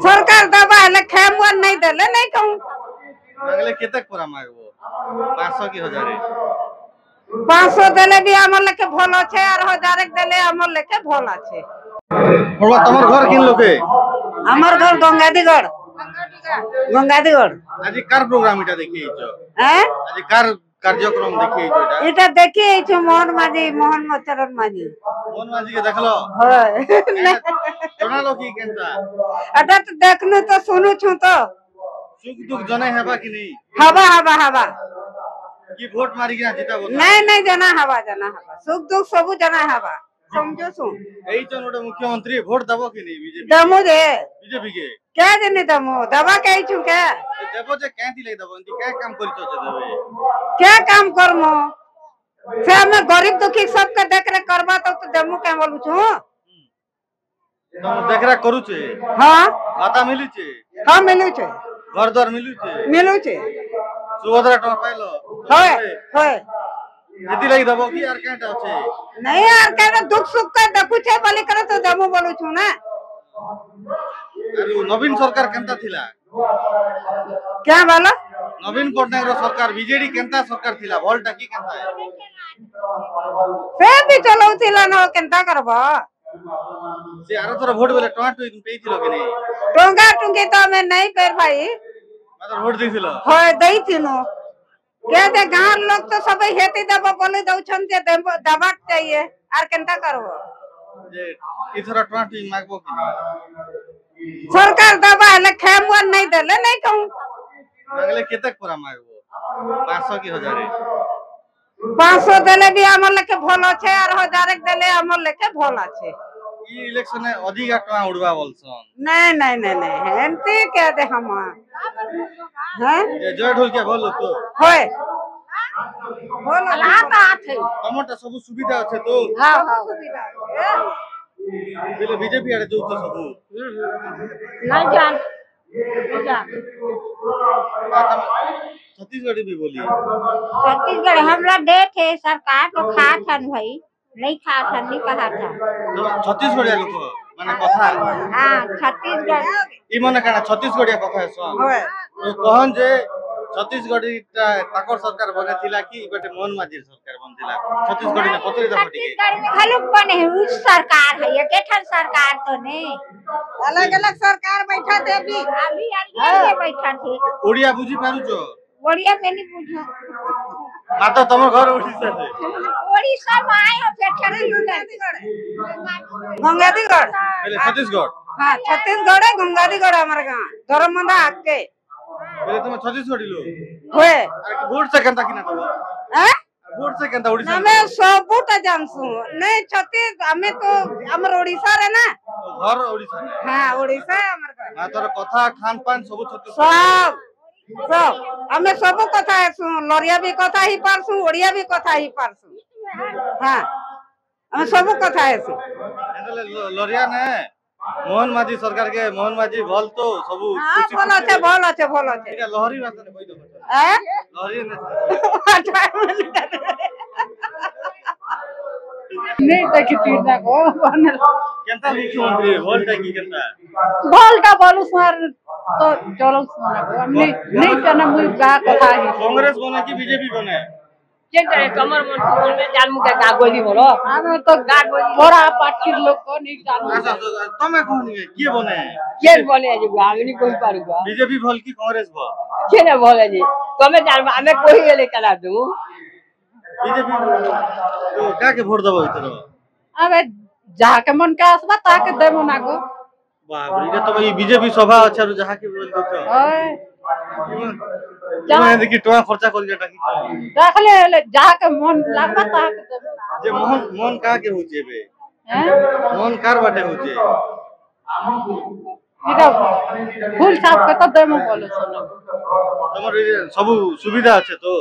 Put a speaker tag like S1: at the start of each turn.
S1: सरकार दबा हेले खेम वन नहीं देले नहीं कहूं
S2: मांगले केतक पूरा मांगबो 500 की 1000
S1: 500 देले भी हमर लेके भल আছে আর 1000 देले हमर लेके भल আছে
S2: बड़वा तमर घर किन लोके
S1: हमर घर गंगादीगढ़
S2: आज कार प्रोग्राम इटा देखि छ
S1: हैं
S2: आज कार कार्यक्रम देखि छ
S1: इटा देखि छ मोहन मचरण माजी
S2: मोहन माजी के देखलो
S1: होय
S2: जोना लोकी केनता
S1: अटा तो देखनु तो सुनु छु तो
S2: सुख दुख जने हेबा कि नहीं
S1: हवा
S2: की वोट मारी के जीता बोल
S1: नहीं जना हवा सुख दुख सब जना हवा समझो सु
S2: एई जन ओटे मुख्यमंत्री वोट दबो कि नहीं बीजेपी
S1: दमु दे
S2: बीजेपी के
S1: क्या जने दमु दबा कहि छु के
S2: देबो जे केंती ले दबो इंती क्या काम करि छ देबे
S1: क्या काम करमो से हमें गरीब दुखी सबके देख रे करबा तो दमु के बोलु छु
S2: तुम देखरा करू छे
S1: हां
S2: आता मिलु छे
S1: हां मिलु छे
S2: घर द्वार मिलु छे सुभद्रा टका पाइलो होय यदि लई दबो की यार काटा छे
S1: नहीं यार केना दुख सुख के देखु छे बोली करे तो दमु बोलु छु ना
S2: अरे नवीन सरकार केनता थिला
S1: क्या बोलो
S2: नवीन पटनायक रो सरकार बीजेडी केनता सरकार थिला वोल्टा की केनता है
S1: से भी चलौ थिला न केनता करबो
S2: से आरो तोरा वोट बेले टमाटो पे थिलो कि नहीं
S1: टोंगा टुंगी तो मैं नहीं कर भाई
S2: मतलब वोट दिथिलो
S1: होय दई थिनो के दे गांव लोग तो सब हेती दबो बोले दउ छन जे दबाक चाहिए आर केनता करबो
S2: जे इथरा टमाटो मागबो कि
S1: सरकार दबा हेले खेम वन नहीं देले नहीं कहूं
S2: मांगले केतक पूरा मागबो 500 की 1000
S1: 500 देले भी हमर लेके भल আছে আর 1000 देले हमर लेके भल আছে
S2: ई इलेक्शन में अधिका टका उड़वा बोलसन
S1: नहीं हेंती के दे हम हैं
S2: ये जय ढोल के बोल तो
S1: होय बोलो बात है
S2: टमाटर सब सुविधा আছে तो
S1: हां सुविधा
S2: बेले बीजेपी आड़े जो तो सब
S1: नहीं जान
S2: छत्तीसगढ़ी भी बोली
S1: छत्तीसगढ़ हमरा दे थे सरकार तो खा थन भाई नहीं खा थन नहीं कहा था
S2: छत्तीसगढ़िया लोक माने कथा
S1: हां छत्तीसगढ़
S2: ई माने काना छत्तीसगढ़िया कथा है सो
S1: होय
S2: तो कहन जे छत्तीसगढ़ी ताकर सरकार बने थिला कि बेटे मोहन माझी सरकार बन थिला छत्तीसगढ़ी ने पतरी द फटी
S1: छत्तीसगढ़ में खाली बने उस सरकार है ये केठन सरकार तो नहीं अलग सरकार बैठा थे अभी अलग बैठा थे
S2: ओडिया बुझी पारु छो
S1: ओडिया में नहीं बुझा
S2: माता तमर घर ओडिसा से
S1: ओडिसा में आए हो पेठन गंगादीगढ़
S2: पहले छत्तीसगढ़
S1: हां छत्तीसगढ़ है गंगादीगढ़ हमारे गांव धर्ममंदा आके
S2: पहले तुम छत्तीसगढ़ी लो
S1: होए
S2: वोट से केनता किना दबो
S1: हैं
S2: वोट से केनता ओडिसा
S1: हमें सबूत जानसु नहीं छत्तीस हमें तो हमर ओडिसा रे ना
S2: घर ओडिसा में
S1: हां ओडिसा हमर घर
S2: हां तोर कथा खान पान सब छत्तीसगढ़
S1: सब हमें सब कथा है लरिया भी कथा ही पारसु ओडिया भी कथा ही पारसु हां हम सब कथा है
S2: लरिया ने मोहन माझी सरकार के मोहन माझी भल तो सब
S1: हां भल আছে
S2: इटा लहरी भाषा ने कहि दो
S1: हैं
S2: लहरी ने
S1: नहीं देखती ना को बनल
S2: केनता मुख्यमंत्री वोल्टा की केनता
S1: भलटा बोलु सर तो चलो सुना को नहीं जना मुई गा कथा है
S2: कांग्रेस बने कि बीजेपी बने
S1: के करे कमर मन में जानमु के गागोली बोलो हम तो गागोली बड़ा पार्टी लोग को नहीं जानमु
S2: अच्छा तमे कहनी के बने
S1: जे गागनी कोई पारुगा
S2: बीजेपी भल की कांग्रेस भल
S1: के ने बोले जी तमे जानबा हमें कोई गेले करा दू
S2: बीजेपी तो का के वोट दबो इतरो
S1: अबे जहा के मन का आसबा ता के देबो ना को
S2: बाप रे तो ई बीजेपी सभा अच्छा रु जहा के बोल दो
S1: ओए
S2: जमा देखि टका खर्चा कर के टाकी
S1: देखले जहा के मन लागबा ता के देबो
S2: जे मोहन का के होचे बे
S1: हैं
S2: मोहन कार बाटे होचे
S1: इटा फूल साफ के तो देबो बोलो सुनो
S2: तमर सब सुविधा আছে तो